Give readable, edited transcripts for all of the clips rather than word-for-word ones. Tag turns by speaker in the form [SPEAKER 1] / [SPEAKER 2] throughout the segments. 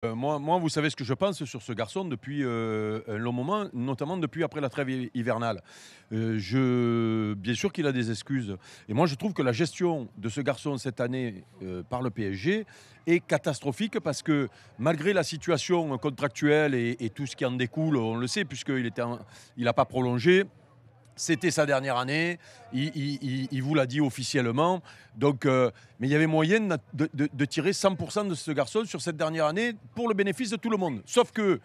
[SPEAKER 1] Moi, vous savez ce que je pense sur ce garçon depuis un long moment, notamment depuis après la trêve hivernale. Bien sûr qu'il a des excuses. Et moi, je trouve que la gestion de ce garçon cette année par le PSG est catastrophique parce que malgré la situation contractuelle et tout ce qui en découle, on le sait, puisqu'il n'a pas prolongé. C'était sa dernière année, il vous l'a dit officiellement. Donc, mais il y avait moyen de tirer 100% de ce garçon sur cette dernière année pour le bénéfice de tout le monde. Sauf que,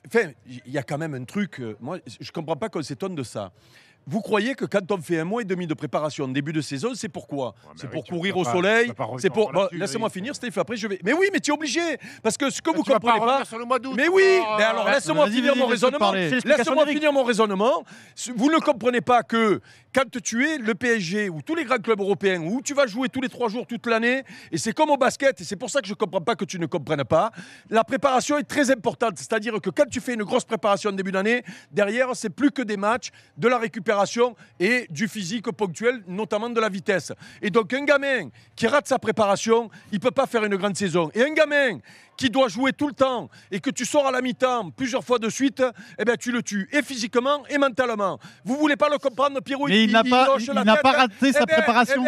[SPEAKER 1] enfin, il y a quand même un truc, moi je ne comprends pas qu'on s'étonne de ça. Vous croyez que quand on fait 1 mois et demi de préparation en début de saison, c'est pourquoi? C'est pour courir au soleil. C'est pour. Bon, laissez-moi finir, Steve. Après, je vais. Mais oui, mais tu es obligé. Parce que ce que vous ne comprenez pas.
[SPEAKER 2] Sur le mois d'août.
[SPEAKER 1] Mais oui. Mais alors, laisse-moi finir mon raisonnement. Laisse-moi finir mon raisonnement. Vous ne comprenez pas que quand tu es le PSG ou tous les grands clubs européens où tu vas jouer tous les 3 jours toute l'année, et c'est comme au basket, et c'est pour ça que je ne comprends pas que tu ne comprennes pas, la préparation est très importante. C'est-à-dire que quand tu fais une grosse préparation en début d'année, derrière, c'est plus que des matchs, de la récupération et du physique ponctuel, notamment de la vitesse. Et donc, un gamin qui rate sa préparation, il ne peut pas faire une grande saison. Et un gamin qui doit jouer tout le temps et que tu sors à la mi-temps plusieurs fois de suite, eh ben, tu le tues, et physiquement et mentalement. Vous ne voulez pas le comprendre, Pierrot?
[SPEAKER 3] Mais il n'a pas raté sa préparation.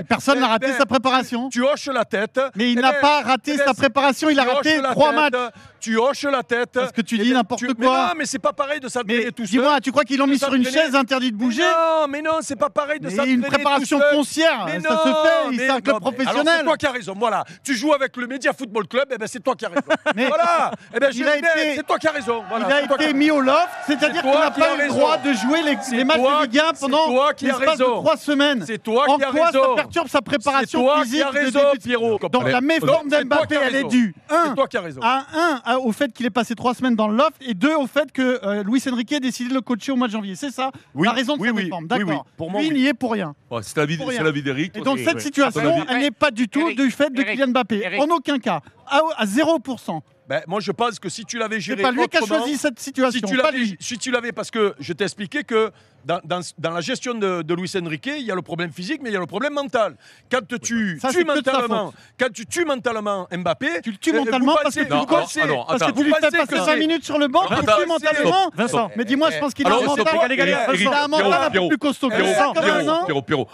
[SPEAKER 3] Personne n'a raté sa préparation.
[SPEAKER 1] Tu hoches la tête.
[SPEAKER 3] Mais il n'a pas raté sa préparation, il a raté 3 matchs.
[SPEAKER 1] Tu hoches la tête.
[SPEAKER 3] Parce que tu dis n'importe quoi.
[SPEAKER 1] Mais non, mais c'est pas pareil de s'entraîner tout seul.
[SPEAKER 3] Dis-moi, tu crois qu'ils l'ont mis sur une chaise interdit de bouger?
[SPEAKER 1] Mais non, c'est pas pareil de s'entraîner
[SPEAKER 3] une préparation foncière, ça se fait, c'est un club professionnel.
[SPEAKER 1] Alors c'est toi qui as raison, voilà. Tu joues avec le Média Football Club, et ben c'est toi qui as raison. Voilà, c'est toi qui as raison.
[SPEAKER 3] Il a été mis au loft, c'est-à-dire qu'il n'a pas eu le droit de jouer les matchs de Ligue 1 pendant l'espace de 3 semaines.
[SPEAKER 1] C'est toi qui as raison.
[SPEAKER 3] En quoi ça perturbe sa préparation physique?
[SPEAKER 1] C'est toi qui as raison, Pierrot.
[SPEAKER 3] Donc la méforme d'Mbappé, elle est due au fait qu'il est passé 3 semaines dans le loft, et 2 au fait que Luis Enrique a décidé de le coacher au mois de janvier. C'est ça la raison de sa méforme. D'accord. Lui, il n'y est pour rien.
[SPEAKER 4] C'est la vie d'Eric.
[SPEAKER 3] Et donc cette situation, elle n'est pas du tout du fait de Kylian Mbappé. En aucun cas. À 0%.
[SPEAKER 1] Ben, moi, je pense que si tu l'avais géré.
[SPEAKER 3] C'est pas lui qui a choisi cette situation.
[SPEAKER 1] Si tu l'avais, parce que je t'ai expliqué que dans la gestion de Luis Enrique, il y a le problème physique, mais il y a le problème mental. Quand tu tues mentalement Mbappé.
[SPEAKER 3] Tu le tues mentalement parce que tu lui fais passer 5 minutes sur le banc, tu le tues mentalement. Vincent. Mais dis-moi, je pense qu'il a un mental un peu plus costaud.
[SPEAKER 4] Pierrot.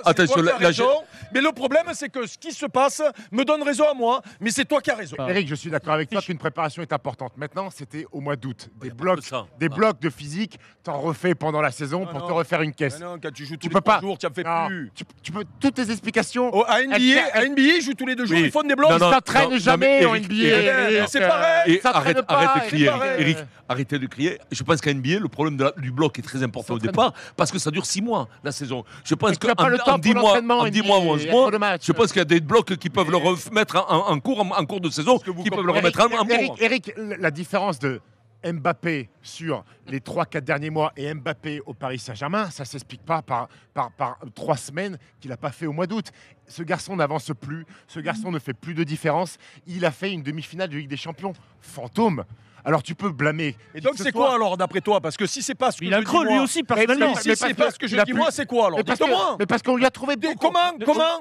[SPEAKER 4] Attention.
[SPEAKER 1] Mais le problème, c'est que ce qui se passe me donne raison à moi, mais c'est toi qui as raison.
[SPEAKER 2] Eric, je suis d'accord avec toi qu'une préparation est importante. Maintenant, c'était au mois d'août. Des blocs de physique, t'en refais pendant la saison pour te refaire une caisse.
[SPEAKER 1] Non, quand tu joues tous les 3 jours, tu n'en fais plus.
[SPEAKER 2] Tu peux toutes tes explications.
[SPEAKER 1] À NBA, ils jouent tous les 2 jours, ils font des blocs.
[SPEAKER 2] Ils s'entraînent jamais en NBA.
[SPEAKER 1] C'est pareil.
[SPEAKER 4] Arrête de crier, Eric. Arrêtez de crier. Je pense qu'à NBA, le problème du bloc est très important au départ parce que ça dure 6 mois, la saison. Je pense qu'en 10 mois ou 11 mois, je pense qu'il y a des blocs qui peuvent le remettre en cours de saison, qui peuvent le remettre en cours.
[SPEAKER 2] Eric, la différence de Mbappé sur les 3-4 derniers mois et Mbappé au Paris Saint-Germain, ça ne s'explique pas par 3 semaines qu'il n'a pas fait au mois d'août. Ce garçon n'avance plus, ce garçon ne fait plus de différence. Il a fait une demi-finale de Ligue des Champions fantôme. Alors tu peux blâmer.
[SPEAKER 1] Et donc c'est quoi alors d'après toi? Parce que si c'est pas ce que
[SPEAKER 3] il a creux lui aussi personnellement.
[SPEAKER 1] Si c'est pas ce que je dis moi, c'est quoi alors? Dites-moi.
[SPEAKER 2] Mais parce qu'on lui a trouvé
[SPEAKER 1] comment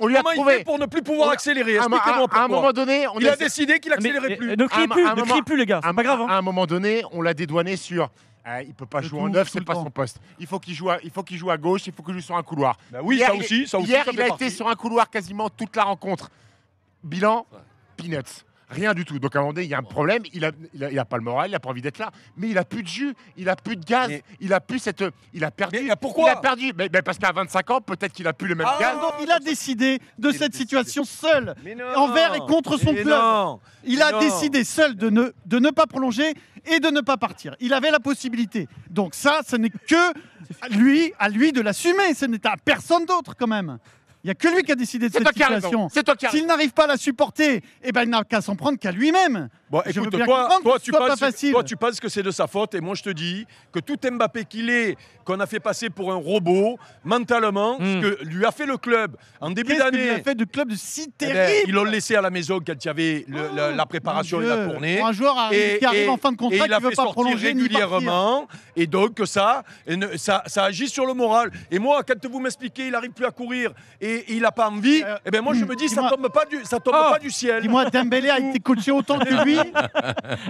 [SPEAKER 1] il fait pour ne plus pouvoir accélérer? Expliquez-moi pourquoi.
[SPEAKER 2] À un moment donné,
[SPEAKER 1] il a décidé qu'il accélérait plus.
[SPEAKER 3] Ne criez plus les gars, c'est pas grave.
[SPEAKER 2] À un moment donné, on l'a dédouané sur il peut pas jouer en neuf, c'est pas son poste. Il faut qu'il joue à gauche, il faut qu'il joue sur un couloir.
[SPEAKER 1] Oui, ça aussi.
[SPEAKER 2] Hier, il a été sur un couloir quasiment toute la rencontre. Bilan, peanuts. Rien du tout. Donc à un moment donné, il y a un problème. Il a pas le moral, il n'a pas envie d'être là. Mais il a plus de jus, il a plus de gaz, il a plus cette. Il a perdu.
[SPEAKER 1] Mais pourquoi?
[SPEAKER 2] Il a perdu. Mais parce qu'à 25 ans, peut-être qu'il a plus le même gaz.
[SPEAKER 3] Donc il a décidé de cette situation seul, envers et contre son club. Il a décidé seul de ne pas prolonger et de ne pas partir. Il avait la possibilité. Donc ça, ce n'est que à lui de l'assumer. Ce n'est à personne d'autre quand même. Il n'y a que lui qui a décidé de cette situation.
[SPEAKER 2] C'est toi qui as raison.
[SPEAKER 3] S'il n'arrive pas à la supporter, il n'a qu'à s'en prendre qu'à lui-même.
[SPEAKER 1] Bon,
[SPEAKER 3] Je veux
[SPEAKER 1] écoute,
[SPEAKER 3] bien
[SPEAKER 1] toi,
[SPEAKER 3] comprendre que ce soit pas facile.
[SPEAKER 1] tu penses que c'est de sa faute, et moi je te dis que tout Mbappé qu'on a fait passer pour un robot, mentalement, ce que lui a fait le club en début
[SPEAKER 3] Qu'est-ce qu'il
[SPEAKER 1] d'année.
[SPEAKER 3] a fait de club de si
[SPEAKER 1] Eh ben,
[SPEAKER 3] terrible?
[SPEAKER 1] ils l'ont laissé à la maison quand il y avait la préparation et la tournée.
[SPEAKER 3] Pour un joueur qui arrive en fin de contrat,
[SPEAKER 1] et il a
[SPEAKER 3] qui ne veut
[SPEAKER 1] fait
[SPEAKER 3] pas
[SPEAKER 1] sortir
[SPEAKER 3] prolonger ni partir.
[SPEAKER 1] régulièrement. Et donc ça agit sur le moral. Et moi, quand vous m'expliquez, il n'arrive plus à courir et il n'a pas envie, eh ben moi je me dis, ça tombe pas du ciel.
[SPEAKER 3] Dis-moi, Dembélé a été coaché autant que lui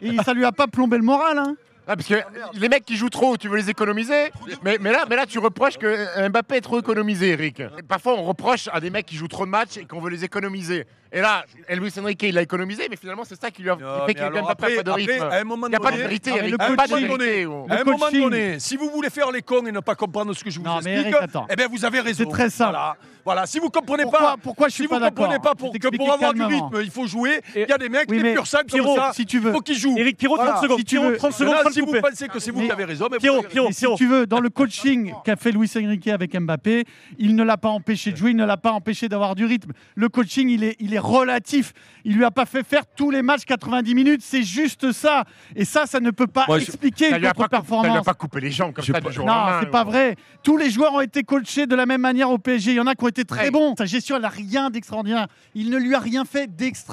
[SPEAKER 3] et ça lui a pas plombé le moral. Hein.
[SPEAKER 2] Ah, parce que les mecs qui jouent trop, tu veux les économiser. Mais là, tu reproches que Mbappé est trop économisé, Eric. Et parfois, on reproche à des mecs qui jouent trop de matchs et qu'on veut les économiser. Et là, Luis Enrique, il l'a économisé, mais finalement, c'est ça qui lui a fait qu'il Mbappé n'a pas de rythme.
[SPEAKER 1] À un moment
[SPEAKER 2] Il n'y a pas de
[SPEAKER 1] donné,
[SPEAKER 2] vérité,
[SPEAKER 3] mais
[SPEAKER 2] Eric.
[SPEAKER 3] le
[SPEAKER 2] Il n'y a pas de
[SPEAKER 3] coaching-
[SPEAKER 2] vérité.
[SPEAKER 1] à un moment donné, si vous voulez faire les cons et ne pas comprendre ce que je vous
[SPEAKER 3] Non, mais
[SPEAKER 1] explique,
[SPEAKER 3] Eric, attends.
[SPEAKER 1] eh bien vous avez raison.
[SPEAKER 3] C'est très simple.
[SPEAKER 1] Voilà. Si vous comprenez
[SPEAKER 3] Pourquoi je suis
[SPEAKER 1] si
[SPEAKER 3] pas
[SPEAKER 1] vous comprenez
[SPEAKER 3] d'accord?
[SPEAKER 1] pas
[SPEAKER 3] Je vais
[SPEAKER 1] que pour
[SPEAKER 3] t'expliquer
[SPEAKER 1] avoir du
[SPEAKER 3] calmement.
[SPEAKER 1] rythme, il faut jouer. Il y a des mecs,
[SPEAKER 3] Oui,
[SPEAKER 1] des
[SPEAKER 3] mais
[SPEAKER 1] pur sang comme
[SPEAKER 3] Pierrot,
[SPEAKER 1] ça,
[SPEAKER 3] si tu veux.
[SPEAKER 1] il faut qu'ils jouent.
[SPEAKER 5] Eric Pirot, 30 secondes.
[SPEAKER 3] Si tu veux.
[SPEAKER 5] Pirot, 30 secondes,
[SPEAKER 1] Maintenant,
[SPEAKER 5] sans
[SPEAKER 1] si
[SPEAKER 5] le
[SPEAKER 1] vous
[SPEAKER 5] couper.
[SPEAKER 1] pensez que c'est vous qui avez raison, mais
[SPEAKER 5] Pierrot,
[SPEAKER 1] vous avez
[SPEAKER 5] Pierrot,
[SPEAKER 3] Et si tu veux, dans le coaching qu'a fait Luis Enrique avec Mbappé, il ne l'a pas empêché de jouer, il ne l'a pas empêché d'avoir du rythme. Le coaching, il est relatif. Il lui a pas fait faire tous les matchs 90 minutes. C'est juste ça. Et ça ne peut pas
[SPEAKER 4] Moi,
[SPEAKER 3] expliquer
[SPEAKER 2] Ça
[SPEAKER 3] une
[SPEAKER 2] lui a pas
[SPEAKER 3] contre-performance.
[SPEAKER 2] coupé les jambes comme ça du jour au
[SPEAKER 3] Non,
[SPEAKER 2] lendemain.
[SPEAKER 3] c'est pas vrai. Tous les joueurs ont été coachés de la même manière au PSG. Il y en a qui ont été très
[SPEAKER 2] Ouais.
[SPEAKER 3] bons. Sa gestion, elle n'a rien d'extraordinaire. Il ne lui a rien fait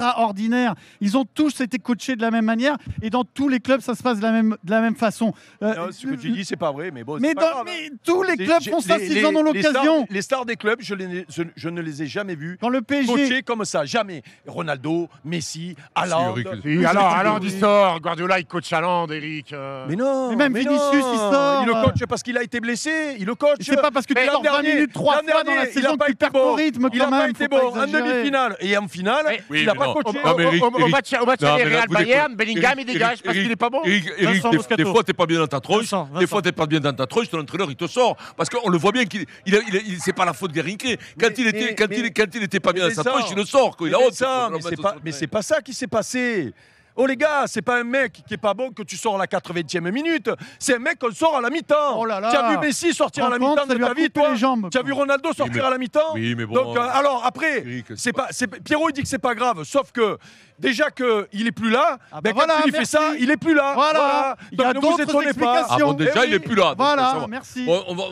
[SPEAKER 3] d'extraordinaire. Ils ont tous été coachés de la même manière. Et dans tous les clubs, ça se passe de la même façon.
[SPEAKER 1] Non, ce que tu dis, c'est pas vrai, mais bon.
[SPEAKER 3] mais,
[SPEAKER 1] c'est pas grave, hein.
[SPEAKER 3] mais tous les clubs font ça s'ils en ont l'occasion.
[SPEAKER 1] Les stars des clubs, je ne les ai jamais vus
[SPEAKER 3] Quand le PSG.
[SPEAKER 1] coachés comme ça, jamais. Ronaldo, Messi, Haaland.
[SPEAKER 2] Si, alors, Haaland, il sort. Guardiola, il coach Haaland, Eric.
[SPEAKER 1] Mais non,
[SPEAKER 3] Mais même Vinicius, il sort.
[SPEAKER 1] Il le coach parce qu'il a été blessé. Il le coach.
[SPEAKER 3] C'est pas parce que tu
[SPEAKER 1] Mais
[SPEAKER 3] sors
[SPEAKER 1] l'an
[SPEAKER 3] 20 minutes 3
[SPEAKER 1] l'an
[SPEAKER 3] fois dans la
[SPEAKER 1] dernier, il
[SPEAKER 3] saison
[SPEAKER 1] a
[SPEAKER 3] que
[SPEAKER 1] pas
[SPEAKER 3] tu
[SPEAKER 1] été
[SPEAKER 3] perds ton
[SPEAKER 1] bon.
[SPEAKER 3] rythme
[SPEAKER 1] Il
[SPEAKER 3] quand
[SPEAKER 1] n'a pas
[SPEAKER 3] même.
[SPEAKER 1] été
[SPEAKER 3] Faut pas
[SPEAKER 1] bon en
[SPEAKER 3] exagérer.
[SPEAKER 1] demi-finale et en finale.
[SPEAKER 4] Oui,
[SPEAKER 1] Il n'a
[SPEAKER 4] mais
[SPEAKER 1] pas
[SPEAKER 4] non.
[SPEAKER 1] coaché.
[SPEAKER 4] Non, mais Eric,
[SPEAKER 2] Au match
[SPEAKER 4] Non,
[SPEAKER 2] aller
[SPEAKER 4] mais là,
[SPEAKER 2] Real
[SPEAKER 4] vous
[SPEAKER 2] Bayern,
[SPEAKER 4] déconnez.
[SPEAKER 2] Bellingham, il dégage parce qu'il est pas bon.
[SPEAKER 4] Eric,
[SPEAKER 5] Vincent
[SPEAKER 4] des
[SPEAKER 5] Moscato.
[SPEAKER 4] fois, t'es pas bien dans ta tronche.
[SPEAKER 5] Vincent,
[SPEAKER 4] Des fois, t'es pas bien dans ta tronche. Ton entraîneur, il te sort. Parce qu'on le voit bien qu'il c'est pas la faute d'Eric. Quand il était pas bien dans sa tronche, il le sort. Il a honte.
[SPEAKER 1] Mais c'est pas ça qui s'est passé. Oh les gars, c'est pas un mec qui est pas bon que tu sors à la 80e minute. C'est un mec qu'on sort à la mi-temps.
[SPEAKER 3] Oh là là.
[SPEAKER 1] Tu as vu Messi sortir à la
[SPEAKER 3] Par contre,
[SPEAKER 1] mi-temps
[SPEAKER 3] ça
[SPEAKER 1] de
[SPEAKER 3] lui a
[SPEAKER 1] ta vie,
[SPEAKER 3] coupé
[SPEAKER 1] toi
[SPEAKER 3] les jambes,
[SPEAKER 1] Tu as
[SPEAKER 3] quoi.
[SPEAKER 1] vu Ronaldo sortir à la mi-temps.
[SPEAKER 4] Oui, mais bon.
[SPEAKER 1] Donc alors après,
[SPEAKER 4] Eric,
[SPEAKER 1] Pierrot il dit que c'est pas grave, sauf que déjà que il est plus là.
[SPEAKER 3] Ah
[SPEAKER 1] Ben,
[SPEAKER 3] bah voilà,
[SPEAKER 1] quand il fait
[SPEAKER 3] merci.
[SPEAKER 1] ça, il est plus là.
[SPEAKER 3] Voilà. Il y a
[SPEAKER 1] Donc ne vous
[SPEAKER 3] d'autres
[SPEAKER 1] étonnez pas.
[SPEAKER 3] explications.
[SPEAKER 4] Ah bon, déjà,
[SPEAKER 1] Eh
[SPEAKER 4] il est
[SPEAKER 1] oui.
[SPEAKER 4] plus là. Donc, ça
[SPEAKER 3] Voilà,
[SPEAKER 4] va.
[SPEAKER 3] merci.
[SPEAKER 4] On va